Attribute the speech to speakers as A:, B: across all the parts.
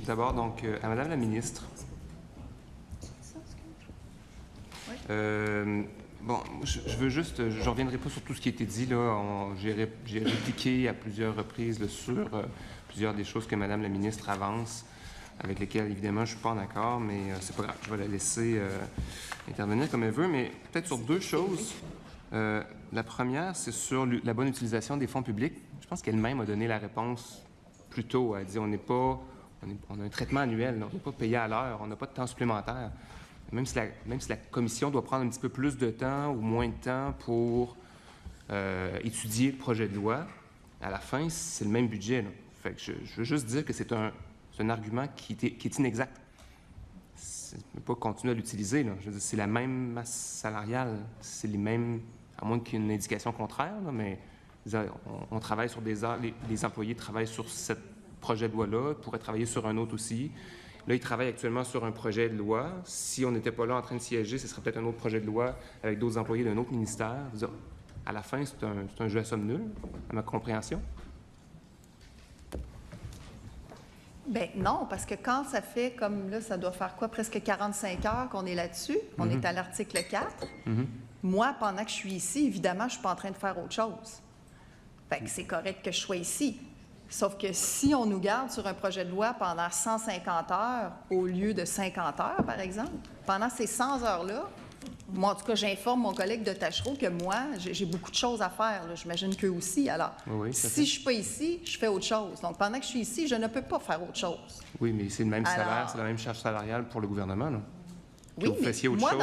A: D'abord, donc, à Madame la ministre. Bon, je veux juste, je ne reviendrai pas sur tout ce qui a été dit, là. J'ai répliqué à plusieurs reprises là, sur plusieurs des choses que Madame la ministre avance, avec lesquelles, évidemment, je ne suis pas en accord, mais c'est pas grave, je vais la laisser intervenir comme elle veut, mais peut-être sur deux choses. La première, c'est sur la bonne utilisation des fonds publics. Je pense qu'elle-même a donné la réponse plus tôt. Elle dit on a un traitement annuel, là. On n'est pas payé à l'heure, on n'a pas de temps supplémentaire. Même si la commission doit prendre un petit peu plus de temps ou moins de temps pour étudier le projet de loi, à la fin, c'est le même budget, là. Fait que je veux juste dire que c'est un argument qui est inexact. Je ne peux pas continuer à l'utiliser, là. Je veux dire, c'est la même masse salariale, c'est les mêmes, à moins qu'il y ait une indication contraire, là, mais on travaille sur des heures, les employés travaillent sur ce projet de loi-là, pourraient travailler sur un autre aussi. Là, ils travaillent actuellement sur un projet de loi. Si on n'était pas là en train de siéger, ce serait peut-être un autre projet de loi avec d'autres employés d'un autre ministère. À la fin, c'est un jeu à somme nulle, à ma compréhension.
B: Bien non, parce que quand ça fait comme là, ça doit faire quoi, presque 45 heures qu'on est là-dessus, on est à l'article 4. Moi, pendant que je suis ici, évidemment, je ne suis pas en train de faire autre chose. Fait que c'est correct que je sois ici. Sauf que si on nous garde sur un projet de loi pendant 150 heures au lieu de 50 heures, par exemple, pendant ces 100 heures-là, moi, en tout cas, j'informe mon collègue de Tachereau que moi, j'ai beaucoup de choses à faire. J'imagine qu'eux aussi. Alors,
A: oui,
B: si je ne suis pas ici, je fais autre chose. Donc, pendant que je suis ici, je ne peux pas faire autre chose.
A: Oui, mais c'est le même salaire, c'est la même charge salariale pour le gouvernement, là.
B: Oui, mais moi,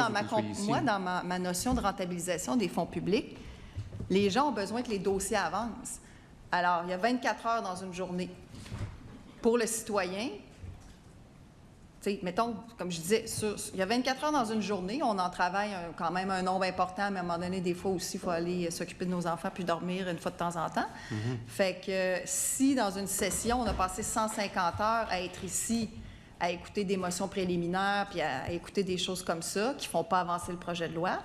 B: dans ma notion de rentabilisation des fonds publics, les gens ont besoin que les dossiers avancent. Alors, il y a 24 heures dans une journée. Pour le citoyen, tu sais, mettons, comme je disais, il y a 24 heures dans une journée, on en travaille quand même un nombre important, mais à un moment donné, des fois aussi, il faut aller s'occuper de nos enfants puis dormir une fois de temps en temps. Fait que si, dans une session, on a passé 150 heures à être ici, à écouter des motions préliminaires puis à écouter des choses comme ça qui ne font pas avancer le projet de loi,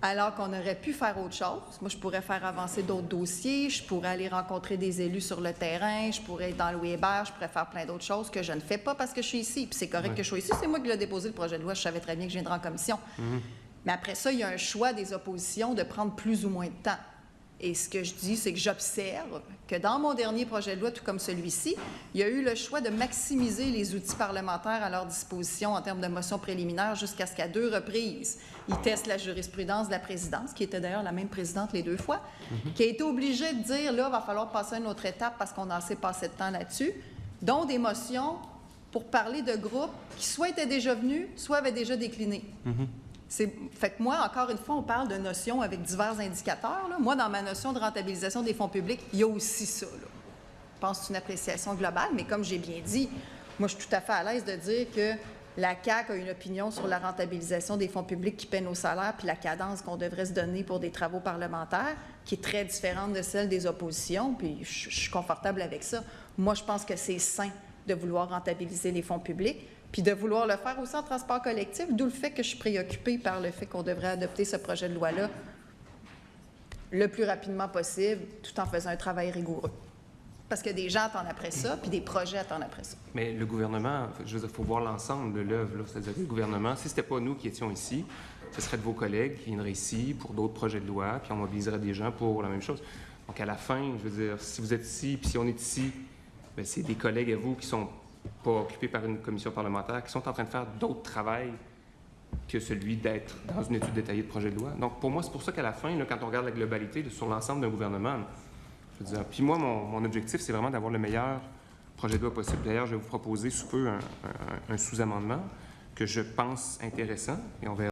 B: alors qu'on aurait pu faire autre chose. Moi, je pourrais faire avancer d'autres dossiers, je pourrais aller rencontrer des élus sur le terrain, je pourrais être dans Louis Hébert, je pourrais faire plein d'autres choses que je ne fais pas parce que je suis ici. Puis c'est correct que je sois ici, c'est moi qui l'ai déposé le projet de loi, je savais très bien que je viendrais en commission. Mais après ça, il y a un choix des oppositions de prendre plus ou moins de temps. Et ce que je dis, c'est que j'observe que dans mon dernier projet de loi, tout comme celui-ci, il y a eu le choix de maximiser les outils parlementaires à leur disposition en termes de motions préliminaires jusqu'à ce qu'à 2 reprises, ils testent la jurisprudence de la présidence, qui était d'ailleurs la même présidente les 2 fois, qui a été obligée de dire, là, il va falloir passer à une autre étape parce qu'on a assez passé de temps là-dessus, dont des motions pour parler de groupes qui soit étaient déjà venus, soit avaient déjà décliné. Fait que moi, encore une fois, on parle de notions avec divers indicateurs, là. Moi, dans ma notion de rentabilisation des fonds publics, il y a aussi ça, là. Je pense que c'est une appréciation globale, mais comme j'ai bien dit, moi, je suis tout à fait à l'aise de dire que la CAQ a une opinion sur la rentabilisation des fonds publics qui paient nos salaires puis la cadence qu'on devrait se donner pour des travaux parlementaires, qui est très différente de celle des oppositions, puis je suis confortable avec ça. Moi, je pense que c'est sain de vouloir rentabiliser les fonds publics, puis de vouloir le faire aussi en transport collectif, d'où le fait que je suis préoccupée par le fait qu'on devrait adopter ce projet de loi-là le plus rapidement possible, tout en faisant un travail rigoureux. Parce que des gens attendent après ça, puis des projets attendent après ça.
A: Mais le gouvernement, je veux dire, il faut voir l'ensemble de l'œuvre, là. C'est-à-dire que le gouvernement, si ce n'était pas nous qui étions ici, ce serait de vos collègues qui viendraient ici pour d'autres projets de loi, puis on mobiliserait des gens pour la même chose. Donc, à la fin, je veux dire, si vous êtes ici, puis si on est ici, bien, c'est des collègues à vous qui sont pas occupés par une commission parlementaire, qui sont en train de faire d'autres travails que celui d'être dans une étude détaillée de projet de loi. Donc, pour moi, c'est pour ça qu'à la fin, là, quand on regarde la globalité là, sur l'ensemble d'un gouvernement, je veux dire, puis moi, mon objectif, c'est vraiment d'avoir le meilleur projet de loi possible. D'ailleurs, je vais vous proposer sous peu un sous-amendement que je pense intéressant, et on verra.